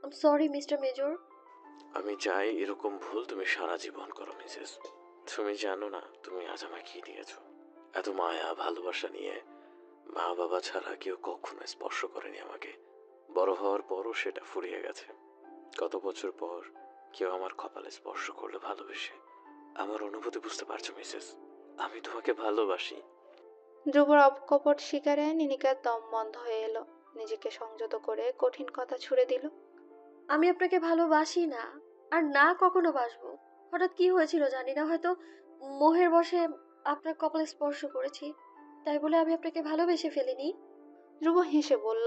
I am sorry mister major. আমি চাই এরকম ভুল তুমি সারা জীবন করো মিসেস। তুমি জানো না তুমি আজ আমায় কি দিয়েছো? এত মায়া ভালোবাসা নিয়ে মা বাবা ছাড়া কেউ কখনো স্পর্শ করেনি আমাকে। বড় হওয়ার পরও সেটা ফুরিয়ে গেছে। কত বছর পর কেউ আমার কপালে স্পর্শ করলো ভালোবেসে। আমার অনুভূতি বুঝতে পারছো মিসেস? আমি তোমাকে ভালোবাসি। ধ্রুবর অকপট শিকারে নিনিকার দম বন্ধ হয়ে এলো। নিজেকে সংযত করে কঠিন কথা ছুড়ে দিল। আমি আপনাকে ভালোবাসি না, আর না কখনো বাসবো। হঠাৎ কি হয়েছিল জানি না, হয়তো মোহের বশে আপনার কপালে স্পর্শ করেছি, তাই বলে আমি আপনাকে ভালোবেসে ফেলিনি। ধ্রুব হেসে বলল,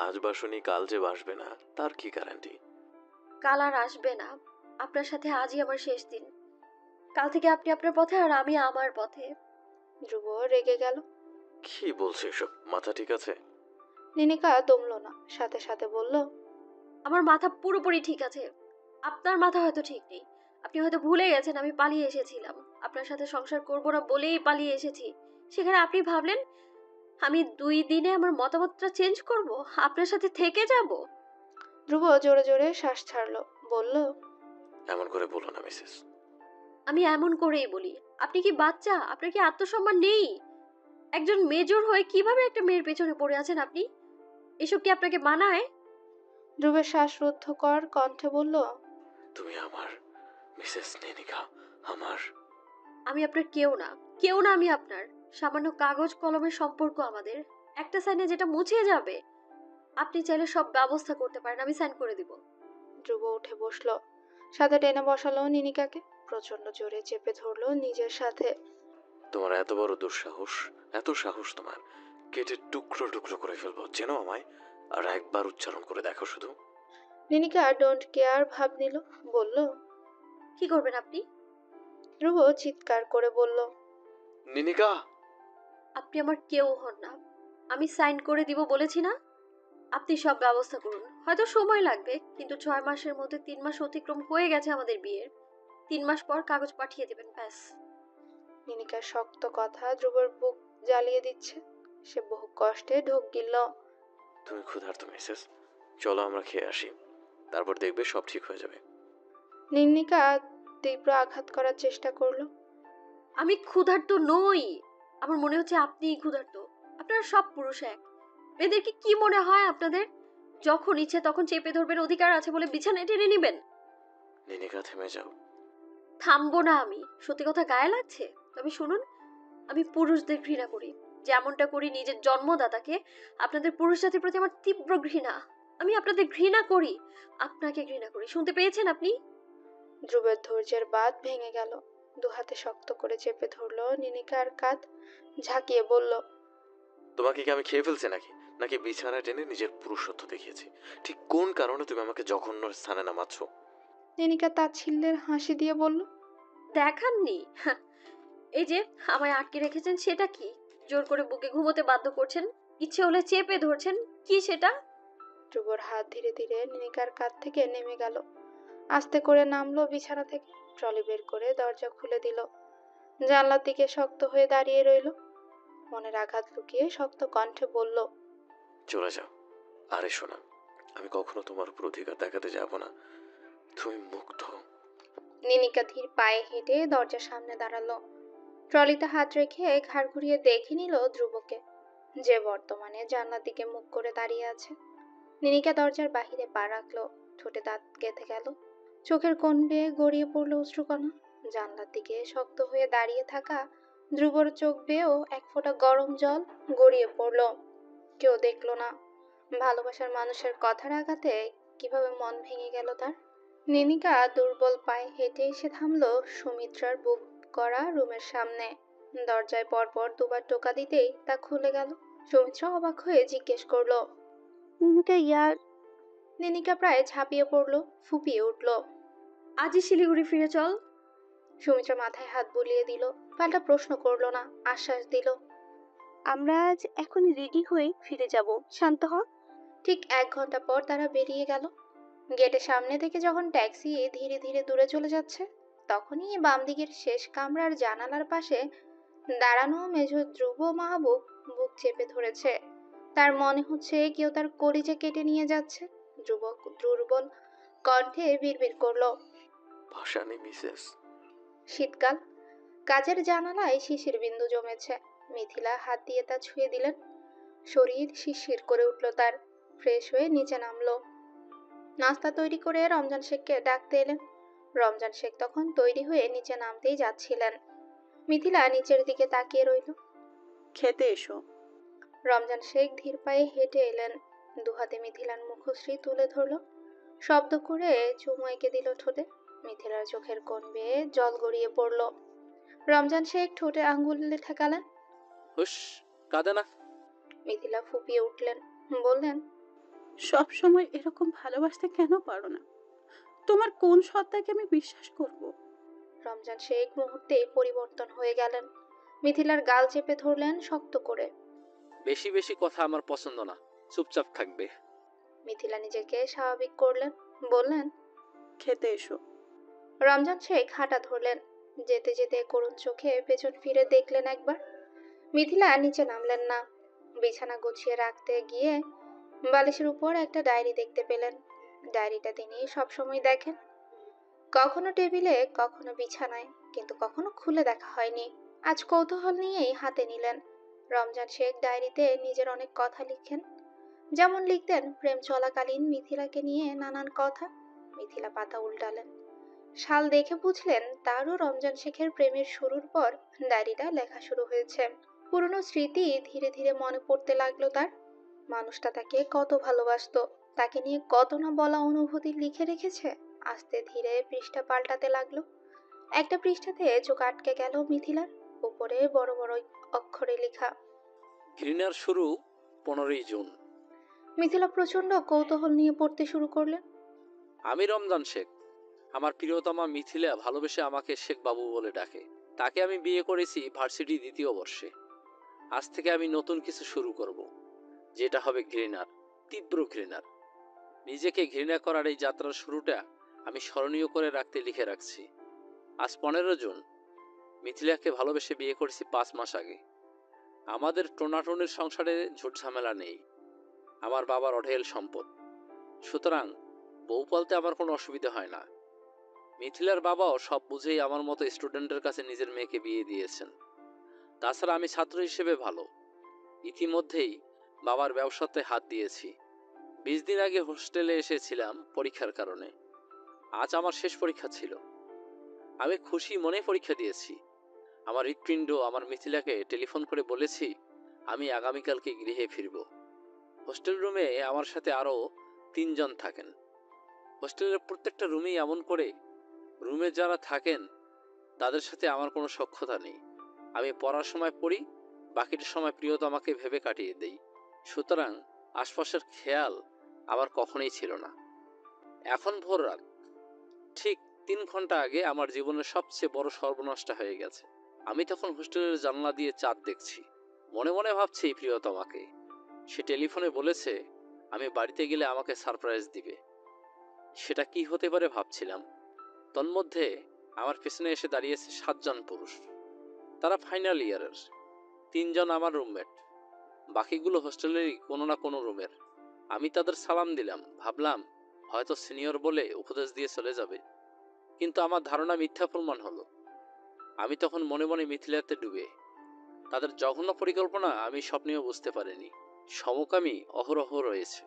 আজ বাসনি কাল যে বাসবে না তার কি গ্যারান্টি? কাল আর আসবে না। আপনার সাথে আজই আমার শেষ দিন। কাল থেকে আপনি আপনার পথে আর আমি আমার পথে। ধ্রুব রেগে গেল। কি বলছো এসব? মাথা ঠিক আছে? নিনিকা দমল না, সাথে সাথে বলল, আমার মাথা পুরোপুরি ঠিক আছে। আপনার মাথা হয়তো ঠিক নেই। আপনি হয়তো ভুলে গেছেন আমি পালিয়ে এসেছিলাম। আপনার সাথে সংসার করব না বলেই পালিয়ে এসেছি। সেখানে আপনি ভাবলেন আমি 2 দিনে আমার মতামতটা চেঞ্জ করব, আপনার সাথে থেকে যাব। ধ্রুব জোরে জোরে শ্বাস ছাড়ল, বলল, এমন করে বলো না মিসেস। আমি এমন করেই বলি। আপনি কি বাচ্চা? আপনার কি আত্মসম্মান নেই? একজন মেজর হয়ে কিভাবে একটা মেয়ের পেছনে পড়ে আছেন আপনি? এসব কি আপনাকে মানায়? ধ্রুবের শ্বাসরুদ্ধকর কণ্ঠে বলল, তুমি আমার মিসেস নেনিকা, আমার। আমি আপনার কেউ না, কেউ না আমি আপনার। সামান্য কাগজ কলমের সম্পর্ক আমাদের, একটা সাইনে যেটা মুছে যাবে। আপনি চাইলে সব ব্যবস্থা করতে পারেন, আমি সাইন করে দিব। ধ্রুব উঠে বসলো, সাথে টেনে বসালো নিনিকাকে, প্রচন্ড জোরে চেপে ধরলো নিজের সাথে। তোমার এত বড় দুঃসাহস, এত সাহস তোমার! কেটে টুকরো টুকরো করে ফেলবো, চেনো আমায়? আর একবার উচ্চারণ করে দেখো শুধু। নিনিকা ডোন্ট কেয়ার ভাব নিল, বলল, কি করবেন আপনি? ধ্রুব চিৎকার করে বলল, নিনিকা! আপনি আমার কেউ হন না। আমি সাইন করে দিব বলেছি না? আপনি সব ব্যবস্থা করুন। হয়তো সময় লাগবে, কিন্তু 6 মাসের মধ্যে 3 মাস অতিক্রম হয়ে গেছে আমাদের বিয়ের। 3 মাস পর কাগজ পাঠিয়ে দেবেন, ব্যাস। নিনিকার শক্ত কথা ধ্রুবর বুক জ্বালিয়ে দিচ্ছে। সে বহু কষ্টে ঢোক গিলল। তুমি ক্ষুধার্ত মিসেস, চলো আমরা খেয়ে আসি, তারপর দেখবে সব ঠিক হয়ে যাবে। নিনিকা তীব্র আঘাত করার চেষ্টা করলো। আমি ক্ষুধার্ত নই। আমার মনে হচ্ছে আপনিই ক্ষুধার্ত। আপনারা সব পুরুষ এক। মেয়েদেরকে কি মনে হয় আপনাদের? যখন ইচ্ছে তখন চেপে ধরবেন, অধিকার আছে বলে বিছানায় টেনে নিবেন। নিনিকা থেমে যাও। থামবো না আমি। সত্যি কথা গায়ে লাগছে? তবে শুনুন, আমি পুরুষদের ঘৃণা করি, যেমনটা করি নিজের জন্মদাতাকে। আপনাদের পুরুষ জাতির প্রতি আমার তীব্র ঘৃণা। আমি আপনাদের ঘৃণা করি, আপনাকে ঘৃণা করি। শুনতে পেয়েছেন আপনি? ধ্রুবের ধৈর্যের বাঁধ ভেঙে গেল। দুহাতে শক্ত করে চেপে ধরলো নিনিকার কাঁধ, ঝাঁকিয়ে বলল, তোমাকে কি আমি খেয়ে ফেলছি নাকি? নাকি বিছানায় টেনে নিজের পুরুষত্ব দেখিয়েছি? ঠিক কোন কারণে তুমি আমাকে জঘন্য স্থানে নামাচ্ছ? নিনিকা তাচ্ছিল্যের হাসি দিয়ে বলল, দেখাননি? হাহ, এই যে আমায় আটকে রেখেছেন, সেটা কি? জোর করে বুকে ঘুমোতে বাধ্য করছেন, ইচ্ছে হলে চেপে ধরছেন, কি সেটা? ধ্রুবর হাত ধীরে ধীরে নিনিকার কাঁধ থেকে নেমে গেল। আস্তে করে নামলো বিছানা থেকে, ট্রলি বের করে দরজা খুলে দিল। জানলার দিকে শক্ত হয়ে দাঁড়িয়ে রইল। মনের আঘাত লুকিয়ে শক্ত কণ্ঠে বলল, চলে যাও। আরে শোনা, আমি কখনো তোমার উপর অধিকার দেখাতে যাব না। তুমি মুগ্ধ। নিনিকা ধীর পায়ে হেঁটে দরজার সামনে দাঁড়ালো। ট্রলিতে হাত রেখে ঘাড় ঘুরিয়ে দেখে নিল ধ্রুবকে, যে বর্তমানে জানলার দিকে মুখ করে দাঁড়িয়ে আছে। নিনিকা দরজার বাহিরে পা রাখলো, ঠোঁটে দাঁত গেঁথে গেল, চোখের কোণ বেয়ে গড়িয়ে পড়লো অশ্রুকণা। জানলার দিকে শক্ত হয়ে দাঁড়িয়ে থাকা ধ্রুবর চোখ বেয়েও এক ফোঁটা গরম জল গড়িয়ে পড়লো। কেউ দেখলো না ভালোবাসার মানুষের কথার আঘাতে কিভাবে মন ভেঙে গেল তার। নিনিকা দুর্বল পায়ে হেঁটে এসে থামলো সুমিত্রার বুক করা রুমের সামনে। দরজায় পরপর দুবার টোকা দিতেই তা খুলে গেল। সুমিত্রা অবাক হয়ে জিজ্ঞেস করলো, নিনিকা ইয়ার। নিনিকা প্রায় ঝাঁপিয়ে পড়লো, ফুপিয়ে উঠল। আজই শিলিগুড়ি ফিরে চল। সুমিত্রা মাথায় হাত বুলিয়ে দিল, পাল্টা প্রশ্ন করলো না, আশ্বাস দিল। আমরা আজ এখন রেডি হয়ে ফিরে যাব, শান্ত হ। ঠিক 1 ঘন্টা পর তারা বেরিয়ে গেল। গেটের সামনে থেকে যখন ট্যাক্সি ধীরে ধীরে দূরে চলে যাচ্ছে, তখনই বাম দিকের শেষ কামরার জানালার পাশে দাঁড়ানো মেজর ধ্রুব মাহবুব বুক চেপে ধরেছে। তার মনে হচ্ছে কেউ তার কলিজা কেটে নিয়ে যাচ্ছে। যুবক দুর্বল কণ্ঠে বিড়বিড় করলো। ভাষা নেই মিসেস। শীতকাল, কাচের জানালায় শিশির বিন্দু জমেছে। মিথিলা হাত দিয়ে তা ছুঁয়ে দিলেন। শরীর শিরশির করে উঠল তার। ফ্রেশ হয়ে নিচে নামলো। নাস্তা তৈরি করে রমজান শেখকে ডাকতে এলেন। রমজান শেখ তখন তৈরি হয়ে নিচে নামতেই যাচ্ছিলেন। মিথিলা নিচের দিকে তাকিয়ে রইল। খেতে এসো। রমজান শেখ ধীর পায়ে হেঁটে এলেন। দুহাতে মিথিলার মুখশ্রী তুলে ধরল। শব্দ করে চুমু এঁকে দিল ঠোঁটে। মিথিলার চোখের কোণ বেয়ে জল গড়িয়ে পড়ল। রমজান শেখ ঠোঁটে আঙ্গুলে ঠেকালেন। হুস, কাঁদে না। মিথিলা ফুপিয়ে উঠলেন, বললেন, সব সময় এরকম ভালোবাসতে কেন পারো না? তোমার কোন সত্তাকে আমি বিশ্বাস করব? রমজান শেখ মুহূর্তেই পরিবর্তন হয়ে গেলেন। মিথিলার গাল চেপে ধরলেন শক্ত করে। বেশি বেশি কথা আমার পছন্দ না, চুপচাপ থাকবে। মিথিলা নিজেকে স্বাভাবিক করলেন, বললেন, খেতে এসো। রমজান শেখ হাঁটা ধরলেন। যেতে যেতে করুণ চোখে পেছন ফিরে দেখলেন একবার। মিথিলা নিচে নামলেন না। বিছানা গুছিয়ে রাখতে গিয়ে বালিশের উপর একটা ডায়েরি দেখতে পেলেন। ডায়েরিটা তিনি সবসময় দেখেন, কখনো টেবিলে, কখনো বিছানায়, কিন্তু কখনো খুলে দেখা হয়নি। আজ কৌতূহল নিয়েই হাতে নিলেন। রমজান শেখ ডায়েরিতে নিজের অনেক কথা লিখেন। যেমন লিখতেন প্রেম চলাকালীন মিথিলাকে নিয়ে নানান কথা। মিথিলা পাতা উল্টালেন। সাল দেখে বুঝলেন তারও রমজান শেখের প্রেমের শুরুর পর ডায়েরিটা লেখা শুরু হয়েছে। পুরনো স্মৃতি ধীরে ধীরে মনে পড়তে লাগলো তার। মানুষটা তাকে কত ভালোবাসতো, তাকে নিয়ে কত না বলা অনুভূতি লিখে রেখেছে। আস্তে ধীরে পৃষ্ঠা পাল্টাতে লাগলো। একটা পৃষ্ঠাতে চোখ আটকে গেল মিথিলার। উপরে বড় বড় অক্ষরে লেখা, ঘৃণার শুরু 15ই জুন। মিথিলা প্রচন্ড কৌতূহল নিয়ে পড়তে শুরু করলেন। আমি রমজান শেখ। আমার প্রিয়তমা মিথিলা ভালোবেসে আমাকে শেখ বাবু বলে ডাকে। তাকে আমি বিয়ে করেছি ভার্সিটি 2য় বর্ষে। আজ থেকে আমি নতুন কিছু শুরু করব, যেটা হবে ঘৃণার, তীব্র ঘৃণার। নিজেকে ঘৃণা করার এই যাত্রার শুরুটা আমি স্মরণীয় করে রাখতে লিখে রাখছি। আজ 15 জুন। মিথিলাকে ভালোবেসে বিয়ে করেছি 5 মাস আগে। আমাদের টোনাটনির সংসারে ঝুট ঝামেলা নেই। আমার বাবার অঢেল সম্পদ, সুতরাং বউ পালতে আমার কোনো অসুবিধা হয় না। মিথিলার বাবাও সব বুঝেই আমার মতো স্টুডেন্টের কাছে নিজের মেয়েকে বিয়ে দিয়েছেন। তাছাড়া আমি ছাত্র হিসেবে ভালো। ইতিমধ্যেই বাবার ব্যবসাতে হাত দিয়েছি। 20 দিন আগে হোস্টেলে এসেছিলাম পরীক্ষার কারণে। আজ আমার শেষ পরীক্ষা ছিল। আমি খুশি মনে পরীক্ষা দিয়েছি। আমার হৃৎপিণ্ড আমার মিথিলাকে টেলিফোন করে বলেছি আমি আগামীকালকে গৃহে ফিরব। হোস্টেল রুমে আমার সাথে আরও 3 জন থাকেন। হোস্টেলের প্রত্যেকটা রুমেই এমন করে, রুমে যারা থাকেন তাদের সাথে আমার কোনো সখ্যতা নেই। আমি পড়ার সময় পড়ি, বাকিটা সময় প্রিয়তমাকে ভেবে কাটিয়ে দেই। সুতরাং আশপাশের খেয়াল আমার কখনোই ছিল না। এখন ভোর রাত। ঠিক 3 ঘন্টা আগে আমার জীবনের সবচেয়ে বড় সর্বনাশটা হয়ে গেছে। আমি তখন হোস্টেলের জানলা দিয়ে চাঁদ দেখছি। মনে মনে ভাবছি প্রিয়তমাকে। সে টেলিফোনে বলেছে আমি বাড়িতে গেলে আমাকে সারপ্রাইজ দিবে। সেটা কি হতে পারে ভাবছিলাম। তন্মধ্যে আমার পেছনে এসে দাঁড়িয়েছে 7 জন পুরুষ। তারা ফাইনাল ইয়ারের। 3 জন আমার রুমমেট, বাকিগুলো হোস্টেলেরই কোনো না কোনো রুমের। আমি তাদের সালাম দিলাম, ভাবলাম হয়তো সিনিয়র বলে উপদেশ দিয়ে চলে যাবে, কিন্তু আমার ধারণা মিথ্যা প্রমাণ হলো। আমি তখন মনে মনে মিথিলাতে ডুবে। তাদের জঘন্য পরিকল্পনা আমি স্বপ্নেও বুঝতে পারিনি। সমকামী অহরহ রয়েছে,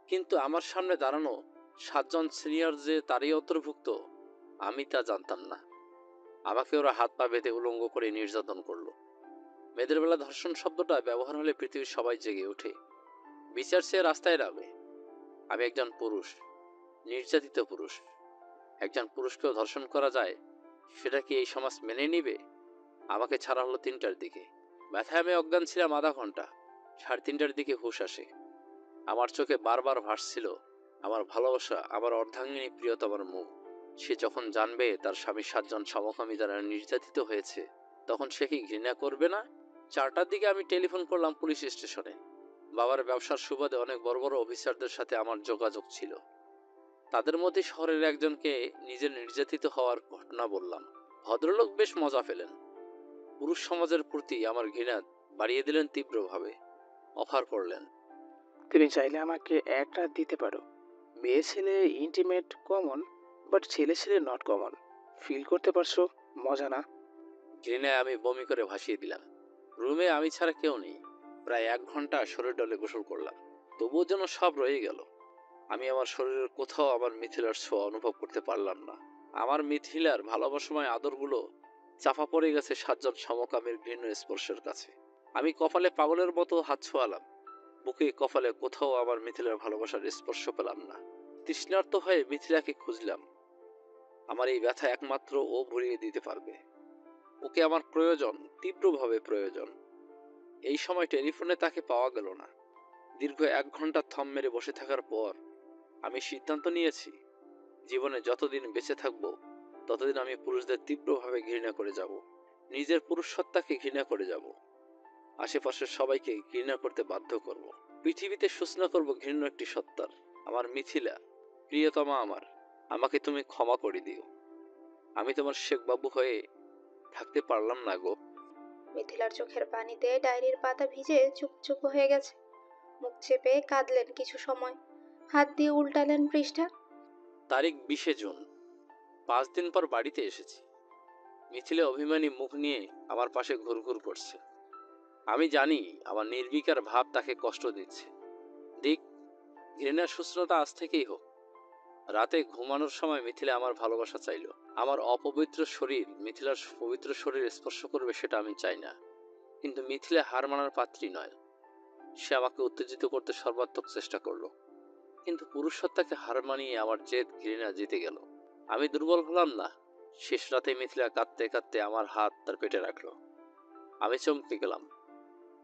কিন্তু আমার সামনে দাঁড়ানো 7 জন সিনিয়র যে তারই অন্তর্ভুক্ত আমি তা জানতাম না। আমাকে ওরা হাত পা বেঁধে উলঙ্গ করে নির্যাতন করলো। মেয়েদের বেলা ধর্ষণ শব্দটা ব্যবহার হলে পৃথিবীর সবাই জেগে ওঠে, বিচার চেয়ে রাস্তায় নামে। আমি একজন পুরুষ, নির্যাতিত পুরুষ। একজন পুরুষকেও ধর্ষণ করা যায়, সেটা কি এই সমাজ মেনে নিবে? আমাকে ছাড়া হলো 3টার দিকে। ব্যথায় আমি অজ্ঞান ছিলাম আধা ঘন্টা। 3:30টার দিকে হুঁশ আসে। আমার চোখে বারবার ভাসছিল আমার ভালোবাসা, আমার অর্ধাঙ্গিনী প্রিয়তমার মুখ। সে যখন জানবে তার স্বামী 7 জন সমকামী দ্বারা নির্যাতিত হয়েছে, তখন সে কি ঘৃণা করবে না? 4টার দিকে আমি টেলিফোন করলাম পুলিশ স্টেশনে। বাবার ব্যবসার সুবাদে অনেক বড় বড় অফিসারদের সাথে আমার যোগাযোগ ছিল। তাদের মধ্যে শহরের একজনকে নিজের নির্যাতিত হওয়ার ঘটনা বললাম। ভদ্রলোক বেশ মজা পেলেন। পুরুষ সমাজের প্রতি আমার ঘৃণা বাড়িয়ে দিলেন তীব্রভাবে। অফার করলেন, তুমি চাইলে আমাকে 1 রাত দিতে পারো। মেয়ে ছেলে ইন্টিমেট কমন, বাট ছেলে ছেলে নট কমন। ফিল করতে পারছো মজা না? ঘৃণায় আমি বমি করে ভাসিয়ে দিলাম। রুমে আমি ছাড়া কেউ নেই। প্রায় 1 ঘন্টা শরীর ডলে গোসল করলাম, তবুও যেন সব রয়ে গেল। আমি আমার শরীরের কোথাও আমার মিথিলার ছোঁয়া অনুভব করতে পারলাম না। আমার মিথিলার ভালোবাসাময় আদরগুলো চাপা পড়ে গেছে 7 জন সমকামীর ঘৃণ্য স্পর্শের কাছে। আমি কপালে পাগলের মতো হাত ছোঁয়ালাম, বুকে কপালে কোথাও আমার মিথিলার ভালোবাসার স্পর্শ পেলাম না। তৃষ্ণার্ত হয়ে মিথিলাকে খুঁজলাম। আমার এই ব্যথা একমাত্র ও ভরিয়ে দিতে পারবে। ওকে আমার প্রয়োজন, তীব্রভাবে প্রয়োজন। এই সময় টেলিফোনে তাকে পাওয়া গেল না। দীর্ঘ 1 ঘন্টা থম মেরে বসে থাকার পর আমি সিদ্ধান্ত নিয়েছি, জীবনে যতদিন বেঁচে থাকব ততদিন আমি পুরুষদের তীব্রভাবে ঘৃণা করে যাব। নিজের পুরুষ সত্তাকে ঘৃণা করে যাব। আশেপাশের সবাইকে ঘৃণা করতে বাধ্য করব। পৃথিবীতে সূচনা করব ঘৃণ্য একটি সত্তার। আমার মিথিলা, প্রিয়তমা আমার, আমাকে তুমি ক্ষমা করে দিও। আমি তোমার শেখ বাবু হয়ে থাকতে পারলাম না গো। মিথিলার চোখের পানিতে ডায়েরির পাতা ভিজে চুপচুপ হয়ে গেছে। মুখ চেপে কাঁদলেন কিছু সময়, হাত দিয়ে উল্টালেন পৃষ্ঠা। তারিখ 20 জুন। 5 দিন পর বাড়িতে এসেছি। মিথিলা অভিমানী মুখ নিয়ে আমার পাশে ঘুরঘুর করছে। আমি জানি আমার নির্বিকার ভাব তাকে কষ্ট দিচ্ছে। দিক, ঘৃণার সূচনাটা আজ থেকেই হোক। রাতে ঘুমানোর সময় মিথিলা আমার ভালোবাসা চাইল। আমার অপবিত্র শরীর মিথিলার পবিত্র শরীর স্পর্শ করবে সেটা আমি চাই না। কিন্তু মিথিলা হার মানার পাত্রী নয়। সে আমাকে উত্তেজিত করতে সর্বাত্মক চেষ্টা করলো, কিন্তু পুরুষ সত্তাকে হার মানিয়ে আমার জেদ ঘৃণা জিতে গেল। আমি দুর্বল হলাম না। শেষ রাতে মিথিলা কাঁদতে কাঁদতে আমার হাত তার পেটে রাখলো। আমি চমকে গেলাম।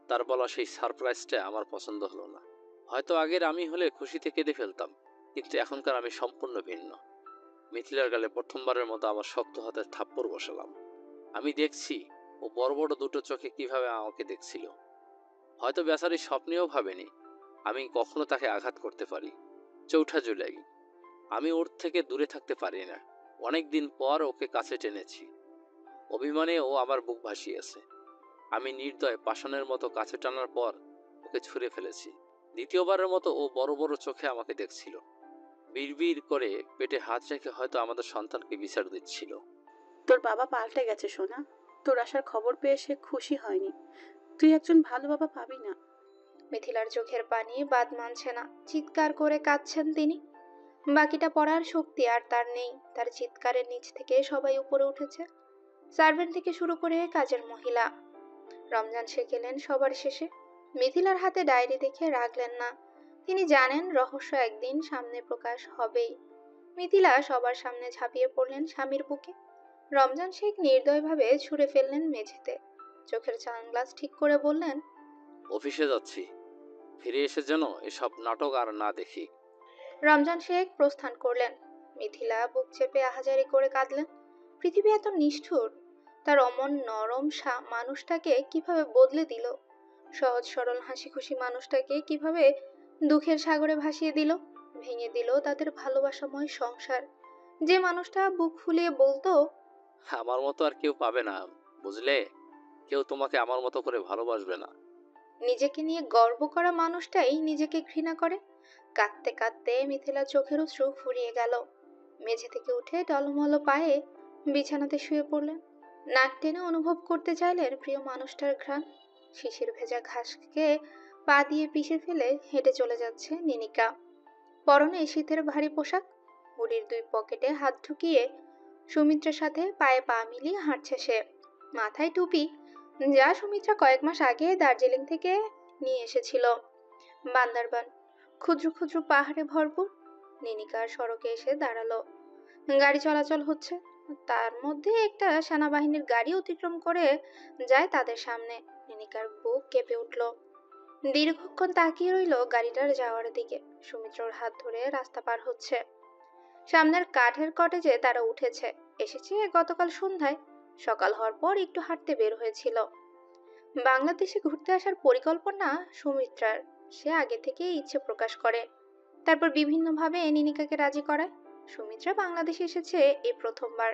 তার বলা সেই সারপ্রাইজটা আমার পছন্দ হলো না। হয়তো আগের আমি হলে খুশিতে কেঁদে ফেলতাম, কিন্তু এখনকার আমি সম্পূর্ণ ভিন্ন। মিথিলার গালে প্রথমবারের মতো আমার শক্ত হাতের থাপ্পড় বসালাম। আমি দেখছি ও বড় বড় দুটো চোখে কিভাবে আমাকে দেখছিল। হয়তো বেচারি স্বপ্নেও ভাবেনি আমি কখনো তাকে আঘাত করতে পারি। 4 জুলাই। আমি ওর থেকে দূরে থাকতে পারি না। অনেকদিন পর ওকে কাছে টেনেছি। অভিমানে ও আমার বুক ভাসিয়েছে। আমি নির্দয় পাষাণের মতো কাছে টানার পর ওকে ছুঁড়ে ফেলেছি। দ্বিতীয়বারের মতো ও বড় বড় চোখে আমাকে দেখছিল। বিড়বিড় করে পেটে হাত রেখে হয়তো আমাদের সন্তানকে বিচার দিচ্ছিল। তোর বাবা পাল্টে গেছে সোনা। তোর আসার খবর পেয়ে সে খুশি হয়নি। তুই একজন ভালো বাবা পাবি না। মিথিলার চোখের পানি বাদ মানছে না, চিৎকার করে কাঁদছেন তিনি। বাকিটা পড়ার শক্তি আর তার নেই। তার চিৎকারের নিচ থেকে সবাই উপরে উঠেছে, সার্ভেন্ট থেকে শুরু করে কাজের মহিলা। রমজান শেখ এলেন সবার শেষে। মিথিলার হাতে ডায়েরি দেখে রাখলেন না। তিনি জানেন রহস্য একদিন সামনে প্রকাশ হবেই। মিথিলা সবার সামনে ঝাঁপিয়ে পড়লেন স্বামীর বুকে। রমজান শেখ নির্দয়ভাবে ছুঁড়ে ফেললেন মেঝেতে। চোখের সানগ্লাস ঠিক করে বললেন, অফিসে যাচ্ছি, ফিরে এসে যেন এসব নাটক আর না দেখি। রমজান শেখ প্রস্থান করলেন। মিথিলা বুক চেপে আহাজারি করে কাঁদলেন। পৃথিবী এত নিষ্ঠুর। তার অমন নরম মানুষটাকে কিভাবে বদলে দিল। সহজ সরল হাসি খুশি মানুষটাকে কিভাবে দুঃখের সাগরে ভাসিয়ে দিল। ভেঙে দিল তাদের ভালোবাসাময় সংসার। যে মানুষটা বুক ফুলিয়ে বলতো, আমার মতো আর কেউ পাবে না, বুঝলে? কেউ তোমাকে আমার মতো করে ভালোবাসবে না। নিজেকে নিয়ে গর্ব করা মানুষটাই নিজেকে ঘৃণা করে। কাঁদতে কাঁদতে মিথিলা চোখের অশ্রু ফুরিয়ে গেল। মেঝে থেকে উঠে টলমল পায়ে বিছানাতে শুয়ে পড়লেন। নাক টেনে অনুভব করতে চাইলেন প্রিয় মানুষটার ঘ্রাণ। শিশির ভেজা ঘাসকে পা দিয়ে পিষে ফেলে হেঁটে চলে যাচ্ছে নিনিকা। পরনে শীতের ভারী পোশাক, বুড়ির 2 পকেটে হাত ঢুকিয়ে সুমিত্রার সাথে পায়ে পা মিলিয়ে হাঁটছে সে। মাথায় টুপি, যা সুমিত্রা কয়েক মাস আগে দার্জিলিং থেকে নিয়ে এসেছিল। বান্দারবান, ক্ষুদ্র ক্ষুদ্র পাহাড়ে ভরপুর। নিনিকার সড়কে এসে দাঁড়ালো। গাড়ি চলাচল হচ্ছে। তার মধ্যে একটা সেনাবাহিনীর গাড়ি অতিক্রম করে যায় তাদের সামনে। নিনিকার বুক কেঁপে উঠল। দীর্ঘক্ষণ তাকিয়ে রইল গাড়িটার যাওয়ার দিকে। সুমিত্রর হাত ধরে রাস্তা পার হচ্ছে। সামনের কাঠের কটেজে তারা উঠেছে। এসেছে গতকাল সন্ধ্যায়। সকাল হওয়ার পর একটু হাঁটতে বের হয়েছিল। বাংলাদেশে ঘুরতে আসার পরিকল্পনা সুমিত্রার। সে আগে থেকে ইচ্ছে প্রকাশ করে, তারপর বিভিন্নভাবে নিনিকাকে রাজি করায়। সুমিত্রা বাংলাদেশে এসেছে এই প্রথমবার,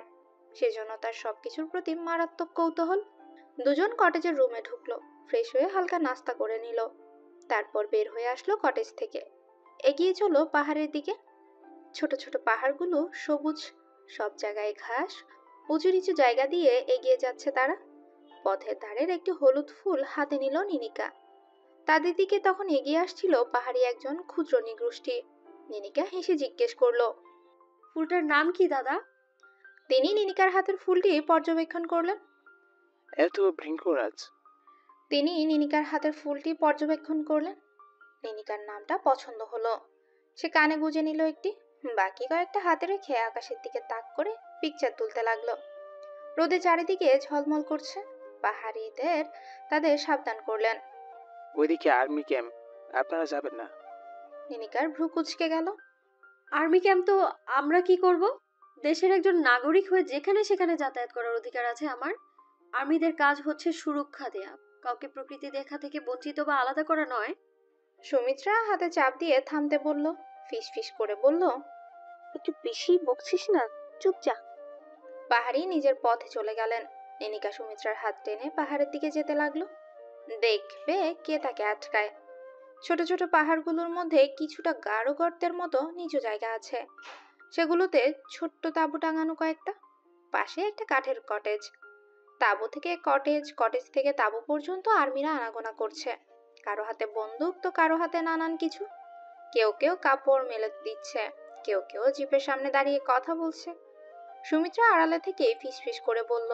সেজন্য তার সবকিছুর প্রতি মারাত্মক কৌতূহল। দুজন কটেজের রুমে ঢুকলো, ফ্রেশ হয়ে হালকা নাস্তা করে নিল। তারপর বের হয়ে আসলো কটেজ থেকে, এগিয়ে চলো পাহাড়ের দিকে। ছোট ছোট পাহাড়গুলো সবুজ, সব জায়গায় ঘাস, উঁচু নিচু জায়গা দিয়ে এগিয়ে যাচ্ছে তারা। পথের ধারের একটি হলুদ ফুল হাতে নিল নিনিকা। তাদের দিকে তখন এগিয়ে আসছিল পাহাড়ি একজন ক্ষুদ্র নিগৃষ্টি। নিনিকা হেসে জিজ্ঞেস করলো। ফুলটার নাম কি দাদা? তিনি নিনিকার হাতের ফুলটি পর্যবেক্ষণ করলেন। এত ভৃঙ্গরাজ। তিনি নিনিকার হাতের ফুলটি পর্যবেক্ষণ করলেন। নিনিকার নামটা পছন্দ হলো। সে কানে গুঁজে নিল একটি, বাকি কয়েকটা হাতে রেখে আকাশের দিকে তাক করে পিকচার তুলতে লাগলো। রোদে চারিদিকে ঝলমল করছে। পাহাড়িদের তাদের সাবধান করলেন। ওইদিকে আর্মি ক্যাম্প, আপনারা যাবেন না। নিনিকার ভ্রু কুঁচকে গেল। আর্মি ক্যাম্প তো আমরা কি করব? দেশের একজন নাগরিক হয়ে যেখানে সেখানে যাতায়াত করার অধিকার আছে আমার। আর্মিদের কাজ হচ্ছে সুরক্ষা দেয়া, কাউকে প্রকৃতি দেখা থেকে বঞ্চিত বা আলাদা করা নয়। সুমিত্রা হাতে চাপ দিয়ে থামতে বলল। ফিস ফিস করে বলল, একটু বেশি বকছিস না, চুপ যা। পাহাড়ি নিজের পথে চলে গেলেন। নিনিকা সুমিত্রার হাত টেনে পাহাড়ের দিকে যেতে লাগলো। দেখবে কে তাকে আটকায়। ছোট ছোট পাহাড়গুলোর মধ্যে কিছুটা গাঢ় গর্তের মতো নিচু জায়গা আছে। সেগুলোতে ছোট্ট তাঁবু টাঙানো কয়েকটা। পাশে একটা কাঠের কটেজ। তাঁবু থেকে কটেজ, কটেজ থেকে তাঁবু পর্যন্ত আর্মিরা আনাগোনা করছে। কারো হাতে বন্দুক তো কারো হাতে নানান কিছু। কেউ কেউ কাপড় মেলে দিচ্ছে, কেউ কেউ জিপের সামনে দাঁড়িয়ে কথা বলছে। সুমিত্রা আড়ালে থেকে ফিস ফিস করে বলল,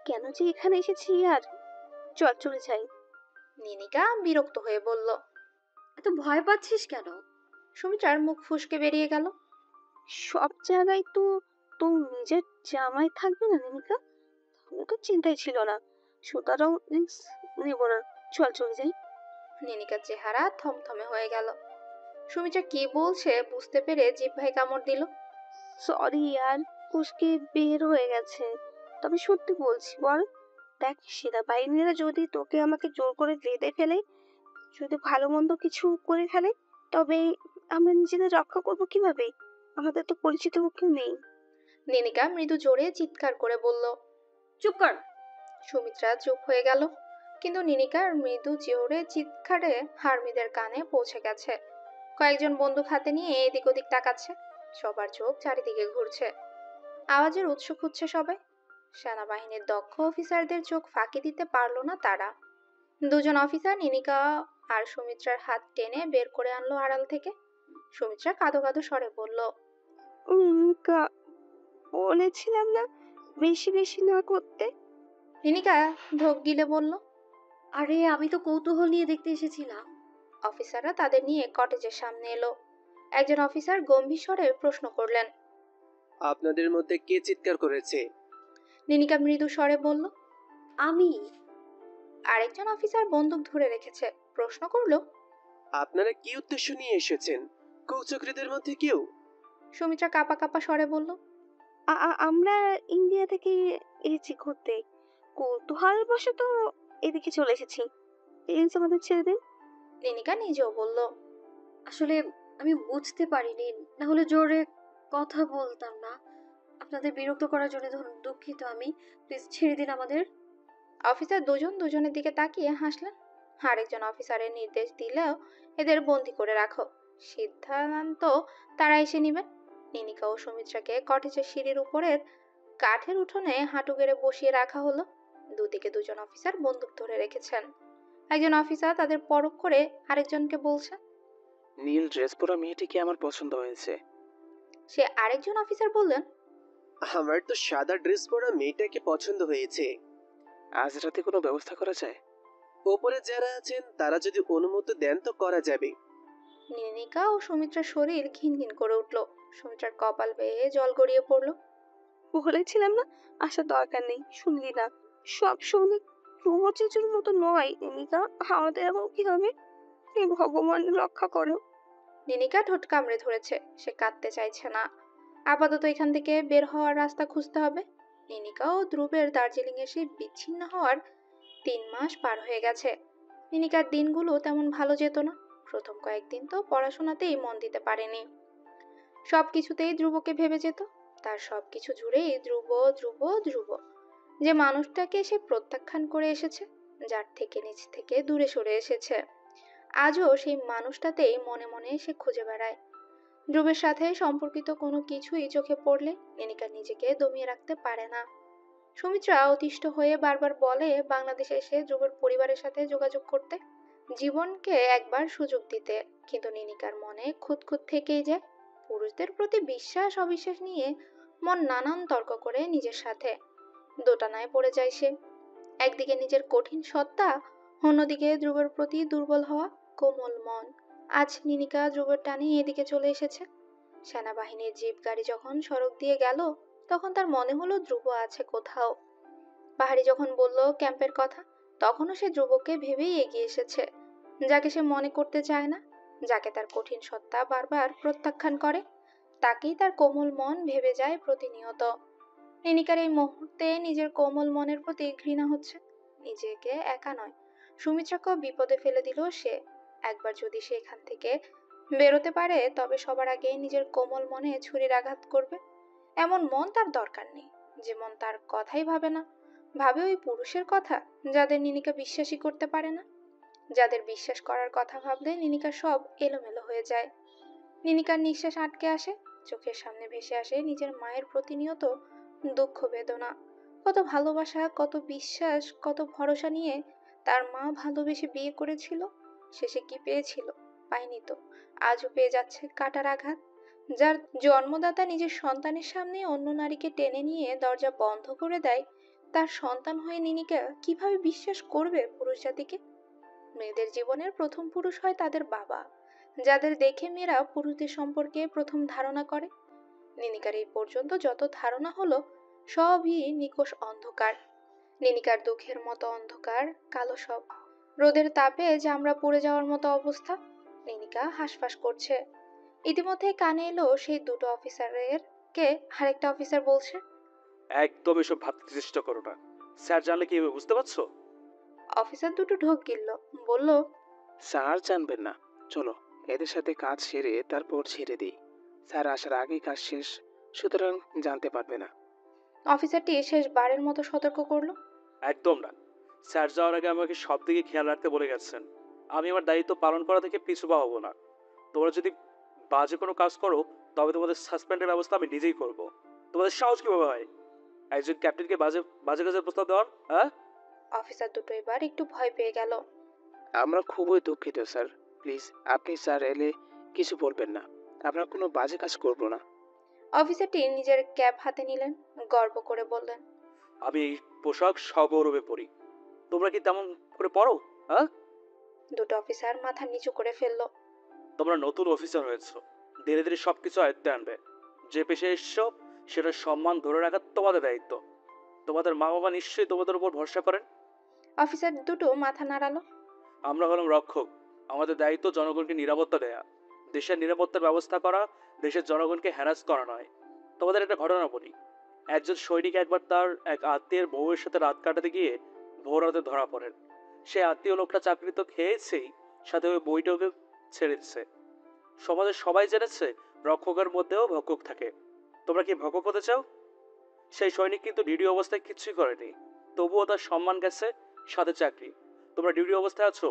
কেন যে এখানে এসেছি আর, চল চলে যাই। নিনিকা বিরক্ত হয়ে বলল। এত ভয় পাচ্ছিস কেন? সুমিত্রার মুখ ফুসকে বেরিয়ে গেল। সব জায়গায় তো তোর নিজের জামাই থাকবে না নিনিকা, তাহলে তো চিন্তাই ছিল না। সুতরাং রিস্ক নেব না, চল চলে যাই। নিনিকার চেহারা থমথমে হয়ে গেল। সুমিত্রা কি বলছে বুঝতে পেরে জিহ্বায় কামড় দিল। সরি আর, কুসকে বের হয়ে গেছে। তবে সত্যি বলছি বল, দেখ সেনাবাহিনীরা যদি তোকে আমাকে জোর করে বেঁধে ফেলে, যদি ভালো মন্দ কিছু করে ফেলে, তবে আমরা নিজেদের রক্ষা করবো কিভাবে? আমাদের তো পরিচিত কেউ নেই। নিনিকা মৃদু জোরে চিৎকার করে বলল। চুপ কর। সুমিত্রা চুপ হয়ে গেল। কিন্তু নিনিকার মৃদু জোরে চিৎকারে হার্মিদের কানে পৌঁছে গেছে। কয়েকজন বন্দুক হাতে নিয়ে এদিক ওদিক তাকাচ্ছে। সবার চোখ চারিদিকে ঘুরছে। আওয়াজের উৎস খুঁজছে সবাই। সেনাবাহিনীর দক্ষ অফিসারদের চোখ ফাঁকি দিতে পারল না তারা। দুজন অফিসার নিনিকা আর সুমিত্রার হাত টেনে বের করে আনলো আড়াল থেকে। সুমিত্রা কাঁদো কাঁদো স্বরে বলল, বলেছিলাম না বেশি বেশি না করতে। নিনিকা ঢোক গিলে বলল। আরে আমি তো কৌতূহল নিয়ে দেখতে এসেছিলাম। অফিসাররা তাদের নিয়ে কটেজের সামনে এলো। একজন অফিসার গম্ভীর স্বরে প্রশ্ন করলেন, আপনাদের মধ্যে কে চিৎকার করেছে? নিনিকা মৃদু স্বরে বলল, আমি। আরেকজন অফিসার বন্দুক ধরে রেখেছে, প্রশ্ন করলো, আপনারা কি উদ্দেশ্য নিয়ে এসেছেন? কুচক্রীদের মধ্যে কেউ? সুমিত্রা কাঁপা কাঁপা স্বরে বলল, আমরা ইন্ডিয়া থেকে এসেছি ঘুরতে, কৌতূহলবশত এদিকে চলে এসেছি। প্লিজ আমাদের ছেড়ে দিন। নিনিকা নিজেও বলল, আসলে আমি বুঝতে পারিনি, না হলে জোরে কথা বলতাম না। আপনাদের বিরক্ত করার জন্য দুঃখিত আমি। প্লিজ ছেড়ে দিন আমাদের। অফিসার দুজন দুজনের দিকে তাকিয়ে হাসলেন। আরেকজন অফিসারের নির্দেশ দিলেও এদের বন্দি করে রাখো, সিদ্ধান্ত তারা এসে নিবেন। নিনিকা ও সুমিত্রাকে কটেজের সিঁড়ির উপরের কাঠের উঠোনে হাঁটু গেড়ে বসিয়ে রাখা হলো। দুদিকে দুজন অফিসার বন্দুক ধরে রেখেছেন। একজন অফিসার তাদের পরখ করে আরেকজনকে বলছে। নীল ড্রেস পরা মেয়েটিকে আমার পছন্দ হয়েছে। সে আরেকজন অফিসার বললেন, আমার তো সাদা ড্রেস পরা মেয়েটাকে পছন্দ হয়েছে। আজ রাতে কোনো ব্যবস্থা করা যায়? ওপরে যারা আছেন তারা যদি অনুমতি দেন তো করা যাবে। নিনিকা ও সুমিত্রার শরীর ঘিন ঘিন করে উঠল। সুমিত্রার কপাল বেয়ে জল গড়িয়ে পড়ল। বলেছিলাম না আসার দরকার নেই, শুনলি না? সব সঙ্গে প্রবচের মতো নয় নিনিকা, আমাদের এখন কি হবে? হে ভগবান রক্ষা করো। নিনিকা ঠোঁট কামড়ে ধরেছে, সে কাঁদতে চাইছে না। আপাতত এখান থেকে বের হওয়ার রাস্তা খুঁজতে হবে। নিনিকা ও ধ্রুবের দার্জিলিং এসে বিচ্ছিন্ন হওয়ার 3 মাস পার হয়ে গেছে। নিনিকার দিনগুলো তেমন ভালো যেত না। প্রথম কয়েকদিন তো পড়াশোনাতেই মন দিতে পারেনি। সবকিছুতেই ধ্রুবকে ভেবে যেত। তার সবকিছু জুড়েই ধ্রুব ধ্রুব ধ্রুব। যে মানুষটাকে সে প্রত্যাখ্যান করে এসেছে, যার থেকে নিজ থেকে দূরে সরে এসেছে, আজও সেই মানুষটাতেই মনে মনে সে খুঁজে বেড়ায়। ধ্রুবের সাথে সম্পর্কিত কোনো কিছুই চোখে পড়লে নিনিকা নিজেকে দমিয়ে রাখতে পারে না। সুমিত্রা অতিষ্ঠ হয়ে বারবার বলে বাংলাদেশে এসে ধ্রুবের পরিবারের সাথে যোগাযোগ করতে, জীবনকে একবার সুযোগ দিতে, কিন্তু নিনিকার মনে খুঁতখুঁত থেকেই যায়। পুরুষদের প্রতি বিশ্বাস অবিশ্বাস নিয়ে মন নানান তর্ক করে নিজের সাথে। দোটানায় পড়ে যায় সে। একদিকে নিজের কঠিন সত্তা, অন্যদিকে ধ্রুবের প্রতি দুর্বল হওয়া কোমল মন। আজ নিনিকা ধ্রুবের টানে এদিকে চলে এসেছে। সেনাবাহিনীর জিপ গাড়ি যখন সড়ক দিয়ে গেল, তখন তার মনে হলো ধ্রুব আছে কোথাও। পাহাড়ি যখন বলল ক্যাম্পের কথা, তখনও সে ধ্রুবকে ভেবেই এগিয়ে এসেছে, যাকে সে মনে করতে চায় না, যাকে তার কঠিন সত্তা বারবার প্রত্যাখ্যান করে, তাকেই তার কোমল মন ভেবে যায় প্রতিনিয়ত। নিনিকার এই মুহূর্তে নিজের কোমল মনের প্রতি ঘৃণা হচ্ছে। নিজেকে একা নয়, সুমিত্রাকেও বিপদে ফেলে দিল সে। একবার যদি সে এখান থেকে বেরোতে পারে, তবে সবার আগে নিজের কোমল মনে ছুরির আঘাত করবে। এমন মন তার দরকার নেই, যে মন তার কথাই ভাবে না, ভাবে ওই পুরুষের কথা যাদের নিনিকা বিশ্বাসই করতে পারে না, যাদের বিশ্বাস করার কথা ভাবলে নিনিকার সব এলোমেলো হয়ে যায়। নিনিকার নিঃশ্বাস আটকে আসে, চোখের সামনে ভেসে আসে নিজের মায়ের প্রতিনিয়ত দুঃখ বেদনা। কত ভালোবাসা, কত বিশ্বাস, কত ভরসা নিয়ে তার মা ভালোবেসে বিয়ে করেছিল। শেষে কি পেয়েছিল? পায়নি তো। আজও পেয়ে যাচ্ছে কাটার আঘাত। যার জন্মদাতা নিজের সন্তানের সামনে অন্য নারীকে টেনে নিয়ে দরজা বন্ধ করে দেয়, তার সন্তান হয়ে নিনিকা কিভাবে বিশ্বাস করবে পুরুষ জাতিকে? মেয়েদের জীবনের প্রথম পুরুষ হয় তাদের বাবা, যাদের দেখে মেয়েরা পুরুষদের সম্পর্কে প্রথম ধারণা করে। নিনিকার এই পর্যন্ত যত ধারণা হলো, সবই নিকষ অন্ধকার। নিনিকার দুঃখের মতো অন্ধকার, কালো সব। রোদের তাপে চামড়া পুড়ে যাওয়ার মতো অবস্থা। নিনিকা হাঁসফাঁস করছে। ইতিমধ্যে কানে এলো সেই দুটো অফিসারের কে আরেকটা অফিসার বলছে, একদম এসব ভাবতে চেষ্টা করো না। স্যার জানলে কি হবে বুঝতে পারছো? অফিসার দুটো ঢোক গিলল, বলল, স্যার জানবেন না, চলো এদের সাথে কাজ সেরে তারপর ছেড়ে দিই। স্যার আসার আগেই কাজ শেষ, সুতরাং জানতে পারবে না। অফিসারটি শেষবারের মতো সতর্ক করলো। একদম না। স্যার যাওয়ার আগে আমাকে সব দিকে খেয়াল রাখতে বলে গেছেন। আমি আমার দায়িত্ব পালন করা থেকে পিছু পাবো না। তোমরা যদি বাজে কোনো কাজ করো, তবে তোমাদের সাসপেন্ডের ব্যবস্থা আমি নিজেই করব। তোমাদের সাহস কিভাবে হয় একজন ক্যাপ্টেনকে বাজে বাজে কাজের প্রস্তাব দেওয়ার? হ্যাঁ, অফিসার দুটো এবার একটু ভয় পেয়ে গেল। আমরা খুবই দুঃখিত স্যার। প্লিজ আপনি স্যার এলে কিছু বলবেন না। আমরা কোনো বাজে কাজ করব না। অফিসারটি নিজের ক্যাপ হাতে নিলেন, গর্ব করে বললেন, আমি এই পোশাক সগৌরবে পরি। তোমরা কি তেমন করে পড়ো? হ্যাঁ, দুটো অফিসার মাথা নিচু করে ফেললো। তোমরা নতুন অফিসার হয়েছো, ধীরে ধীরে সবকিছু আয়ত্তে আনবে। যে পেশে এসছো সেটার সম্মান ধরে রাখা তোমাদের দায়িত্ব। তোমাদের মা বাবা নিশ্চয়ই তোমাদের উপর ভরসা করেন। অফিসার দুটো মাথা নাড়ালো। আমরা হলাম রক্ষক। আমাদের দায়িত্ব জনগণকে নিরাপত্তা দেয়া, দেশের নিরাপত্তার ব্যবস্থা করা, দেশের জনগণকে হ্যারাস করা নয়। তোমাদের একটা ঘটনা বলি। একজন সৈনিক একবার তার এক আত্মীয়ের বউয়ের সাথে রাত কাটাতে গিয়ে ভোর রাতে ধরা পড়েন। সে আত্মীয় লোকটা চাকরি তো খেয়েছেই, সাথে ওই বইটাকে ছেড়ে দিচ্ছে। সমাজের সবাই জেনেছে রক্ষকের মধ্যেও ভক্ষক থাকে। তোমরা কি ভক্ষক হতে চাও? সেই সৈনিক কিন্তু ডিউটি অবস্থায় কিছুই করেনি, তবুও তার সম্মান গেছে, সাথে চাকরি। তোমরা ডিউটি অবস্থায় আছো।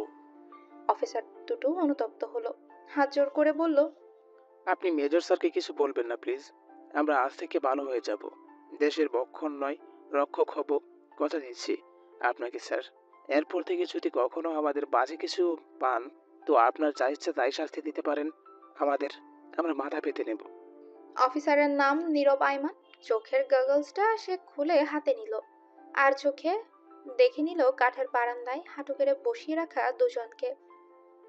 অফিসার দুটো অনুতপ্ত হলো, হাত জোর করে বলল, আপনি মেজর স্যারকে কিছু বলবেন না প্লিজ। আমরা আজ থেকে ভালো হয়ে যাব, দেশের ভক্ষণ নয় রক্ষক হব, কথা দিচ্ছি আপনাকে স্যার। এরপর থেকে যদি কখনো আমাদের বাজে কিছু পান, তো আপনার যা ইচ্ছা তাই শাস্তি দিতে পারেন আমাদের। আমরা মাথা পেতে নেব। অফিসারের নাম নীরব আইমান। চোখের গগলসটা সে খুলে হাতে নিল, আর চোখে দেখে নিল কাঠের বারান্দায় হাঁটু গেড়ে বসিয়ে রাখা দুজনকে।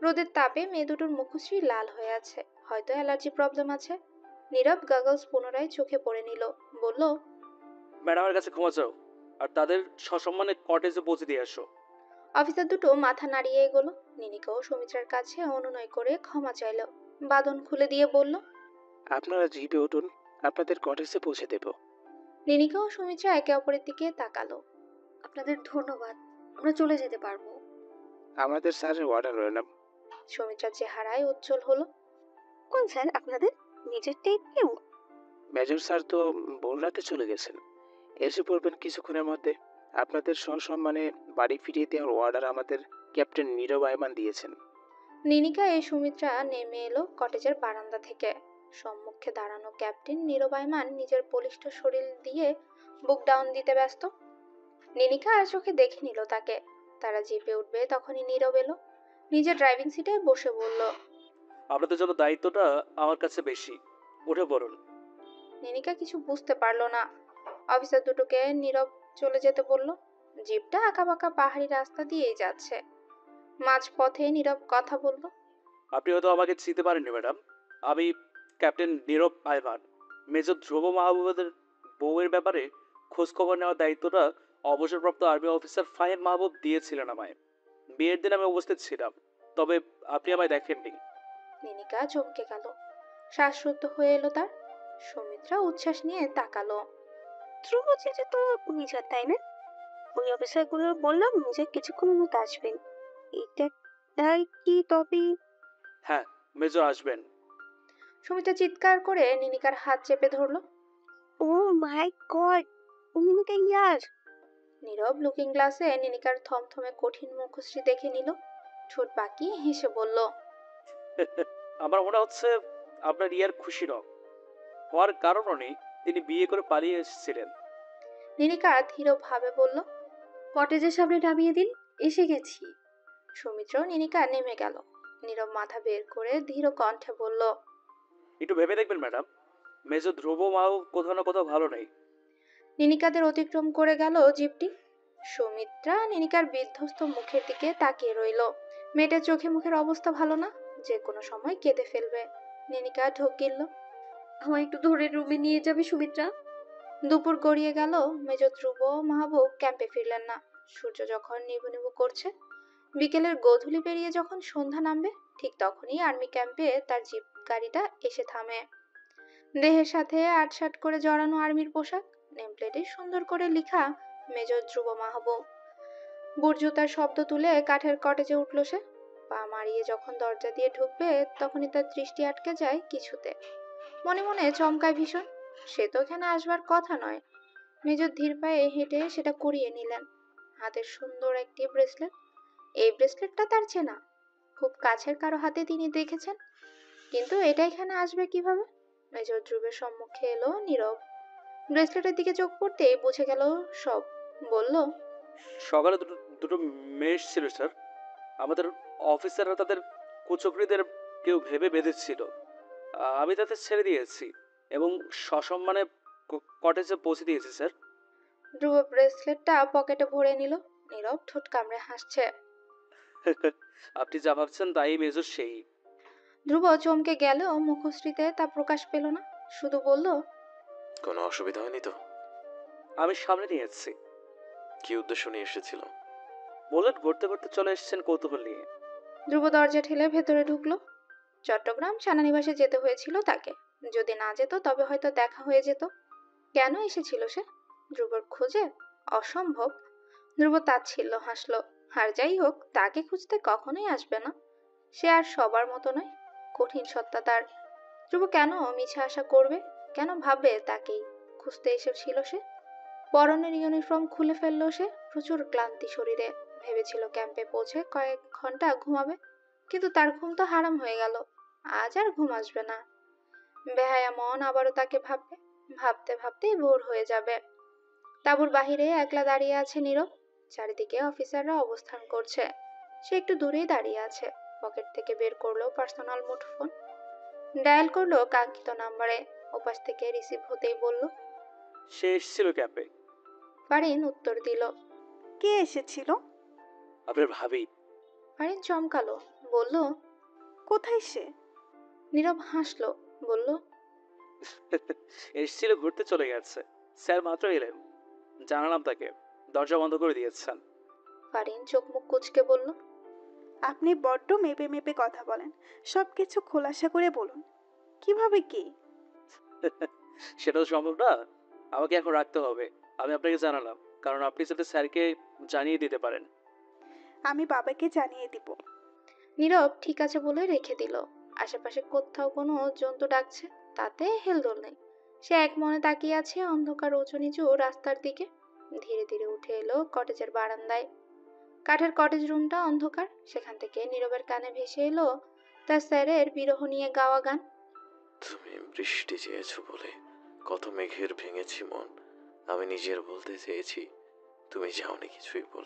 রোদের তাপে মেয়ে দুটোর মুখশ্রী লাল হয়ে আছে, হয়তো অ্যালার্জি প্রবলেম আছে। নীরব গগলস পুনরায় চোখে পড়ে নিল, বলল, ম্যাডামের কাছে ক্ষমা চাও, আর তাদের সসম্মানে কটেজে পৌঁছে দিয়ে আসো। অফিসার দুটো মাথা নাড়িয়ে এগোলো। নিনিকাও সুমিত্রার কাছে অনুনয় করে ক্ষমা চাইল, বাঁধন খুলে দিয়ে বলল, আপনারা জিপে উঠুন, আপনাদের কটেজে পৌঁছে দেব। নিনিকা ও সুমিত্রা একে অপরের দিকে তাকালো। আপনাদের ধন্যবাদ, আমরা চলে যেতে পারবো। আমাদের স্যারের অর্ডার রইলাম। সুমিত্রার চেহারায় উজ্জ্বল হলো। কোন স্যার আপনাদের? নিজের টেক কেউ? মেজর স্যার তো ভোর রাতে চলে গেছেন, এসে পড়বেন কিছুক্ষণের মধ্যে। আপনাদের সসম্মানে বাড়ি ফিরিয়ে দেওয়ার অর্ডার আমাদের ক্যাপ্টেন নীরব আইমান দিয়েছেন। নিনিকা এ সুমিত্রা নেমে এলো কটেজের বারান্দা থেকে। সম্মুখে দাঁড়ানো ক্যাপ্টেন নীরব আইমান নিজের বলিষ্ঠ শরীর দিয়ে বুক ডাউন দিতে ব্যস্ত। নিনিকা আর চোখে দেখে নিল তাকে। তারা জিপে উঠবে তখনই নীরব এলো, নিজের ড্রাইভিং সিটে বসে বলল, আপনাদের জন্য দায়িত্বটা আমার কাছে বেশি, উঠে পড়ুন। নিনিকা কিছু বুঝতে পারলো না। অফিসার দুটোকে নীরব চলে যেতে বলল। জিপটা আঁকাবাঁকা পাহাড়ি রাস্তা দিয়েই যাচ্ছে। মাঝপথে নীরব কথা বলল, আপনি হয়তো আমাকে চিনতে পারেননি ম্যাডাম, আমি ক্যাপ্টেন নীরব আইমান। মেজর ধ্রুব মাহবুবের বউয়ের ব্যাপারে খোঁজ খবর নেওয়ার দায়িত্বটা অবসরপ্রাপ্ত আর্মি অফিসার ফাহিম মাহবুব দিয়েছিলেন আমায়। বিয়ের দিন আমি উপস্থিত ছিলাম, তবে আপনি আমায় দেখেননি। নিনিকা চমকে গেল, শ্বাসরুদ্ধ হয়ে এলো তার। সৌমিত্রা উচ্ছ্বাস নিয়ে তাকালো। ধ্রুব যে তো নিজের, তাই না? ওই অফিসারগুলো বললাম যে কিছুক্ষণের মধ্যে আসবেন। এটা তাই কি তবে? হ্যাঁ, মেজর আসবেন। সৌমিত্রা চিৎকার করে নিনিকার হাত চেপে ধরলো। ও মাই গড, উনিকে ইয়ার! নীরব লুকিং গ্লাসে নিনিকার থমথমে কঠিন মুখশ্রী দেখে নিল, ঠোঁট বাঁকিয়ে হেসে বলল, আমার মনে হচ্ছে আপনার ইয়ার খুশি হওয়ার কারণও নেই, তিনি বিয়ে করে পালিয়ে এসেছিলেন। নিনিকা ধীর ভাবে বলল। কটেজের সামনে নামিয়ে দিন, এসে গেছি। সৌমিত্র নিনিকা নেমে গেল। নীরব মাথা বের করে ধীর কণ্ঠে বলল, একটু ভেবে দেখবেন ম্যাডাম, মেজর ধ্রুব মাও কোথাও না কোথাও ভালো নেই। নিনিকাদের অতিক্রম করে গেল জিপটি। সৌমিত্রা নিনিকার বিধ্বস্ত মুখের দিকে তাকিয়ে রইল। মেয়েটার চোখে মুখের অবস্থা ভালো না, যে কোনো সময় কেঁদে ফেলবে। নিনিকা ঢোক গিলল। আমায় একটু ধরে রুমে নিয়ে যাবে সুমিত্রা? দুপুর গড়িয়ে গেল, মেজর ধ্রুব মাহবুব ক্যাম্পে ফিরলেন না। সূর্য যখন নিভু নিভু করছে, বিকেলের গোধূলি পেরিয়ে যখন সন্ধ্যা নামবে, ঠিক তখনই আর্মি ক্যাম্পে তার জিপ গাড়িটা এসে থামে। দেহের সাথে আটসাট করে জড়ানো আর্মির পোশাক, নেমপ্লেটে সুন্দর করে লেখা মেজর ধ্রুব মাহবুব। বুট জুতার শব্দ তুলে কাঠের কটেজে উঠল সে। পা মারিয়ে যখন দরজা দিয়ে ঢুকবে, তখনই তার দৃষ্টি আটকে যায় কিছুতে। মনে মনে চমকায় ভীষণ, সে তো এখানে আসবার কথা নয়। মেজর ধীর পায়ে হেঁটে সেটা করিয়ে নিলেন। হাতের সুন্দর একটি ব্রেসলেট, এই ব্রেসলেটটা তার চেনা, খুব কাছের কারো হাতে তিনি দেখেছেন। কিন্তু এটা এখানে আসবে কিভাবে? মেজর ধ্রুবের সম্মুখে এলো নীরব। ব্রেসলেটের দিকে চোখ পড়তে বুঝে গেল সব। বলল, সকালে দুটো দুটো মেয়ে ছিল স্যার, আমাদের অফিসাররা তাদের কুচক্রীদের কেউ ভেবে বেঁধেছিল। আমি তাদের ছেড়ে দিয়েছি এবং সসম্মানে কটেজে পৌঁছে দিয়েছি স্যার। ধ্রুব ব্রেসলেটটা পকেটে ভরে নিল। নীরব ঠোঁট কামড়ে হাসছে। আপনি যা ভাবছেন তাই মেজর সেই। ধ্রুব চমকে গেলেও মুখশ্রীতে তা প্রকাশ পেল না, শুধু বলল, কোনো অসুবিধা হয়নি তো? আমি সামনে নিয়ে এসেছি। কি উদ্দেশ্য নিয়ে এসেছিল? বুলেট ঘুরতে ঘুরতে চলে এসেছেন কৌতূহল নিয়ে। ধ্রুব দরজা ঠেলে ভেতরে ঢুকলো। চট্টগ্রাম সেনানিবাসে যেতে হয়েছিল তাকে। যদি না যেত তবে হয়তো দেখা হয়ে যেত। কেন এসেছিল সে? ধ্রুবর খোঁজে? অসম্ভব। ধ্রুব তাচ্ছিল্য হাসলো। আর যাই হোক, তাকে খুঁজতে কখনোই আসবে না। সে আর সবার মতো নয়, কঠিন সত্তা তার। ধ্রুব কেন মিছে আশা করবে? কেন ভাববে তাকেই খুঁজতে এসেছিল সে? পরনের ইউনিফর্ম খুলে ফেললো সে, প্রচুর ক্লান্তি শরীরে। ভেবেছিল ক্যাম্পে পৌঁছে কয়েক ঘন্টা ঘুমাবে, কিন্তু তার ঘুম তো হারাম হয়ে গেল। আজ আর ঘুম আসবে না। বেহায়া মন আবারও তাকে ভাববে। ভাবতে ভাবতেই ভোর হয়ে যাবে। তাঁবুর বাহিরে একলা দাঁড়িয়ে আছে নীরব। চারিদিকে অফিসাররা অবস্থান করছে। সে একটু দূরেই দাঁড়িয়ে আছে। পকেট থেকে বের করলো পার্সোনাল মুঠোফোন। ডায়াল করলো কাঙ্ক্ষিত নাম্বারে। ওপাশ থেকে রিসিভ হতেই বলল, সে এসেছিল ক্যাম্পে। ফারিন উত্তর দিল। কে এসেছিল? আপনার ভাবি। ফারিন চমকালো, বলল, কোথায় সে? নীরব হাসলো, বলল, এসেছিল, ঘুরতে চলে গেছে। স্যার মাত্র এলেন, জানালাম তাকে, দরজা বন্ধ করে দিয়েছেন। ফারিন চোখ মুখ কুঁচকে বলল, আপনি বড্ড মেপে মেপে কথা বলেন, সবকিছু খোলাসা করে বলুন। কিভাবে কি? সেটাও সম্ভব না, আমাকে এখন রাখতে হবে। আমি আপনাকে জানালাম কারণ আপনি যাতে স্যারকে জানিয়ে দিতে পারেন। আমি বাবাকে জানিয়ে দিব। নীরব ঠিক আছে বলে রেখে দিল। আশেপাশে কোথাও কোনো জন্তু ডাকছে, তাতে হেলদোল নেই। সে এক মনে তাকিয়ে আছে অন্ধকার উঁচু নিচু রাস্তার দিকে। ধীরে ধীরে উঠে এলো কটেজের বারান্দায়। কাঠের কটেজ রুমটা অন্ধকার। সেখান থেকে নীরবের কানে ভেসে এলো তার স্যারের বিরহ নিয়ে গাওয়া গান। তুমি বৃষ্টি চেয়েছো বলে কত মেঘের ভেঙেছি মন। আমি নিজের বলতে চেয়েছি, তুমি যাওনি কিছুই বলে।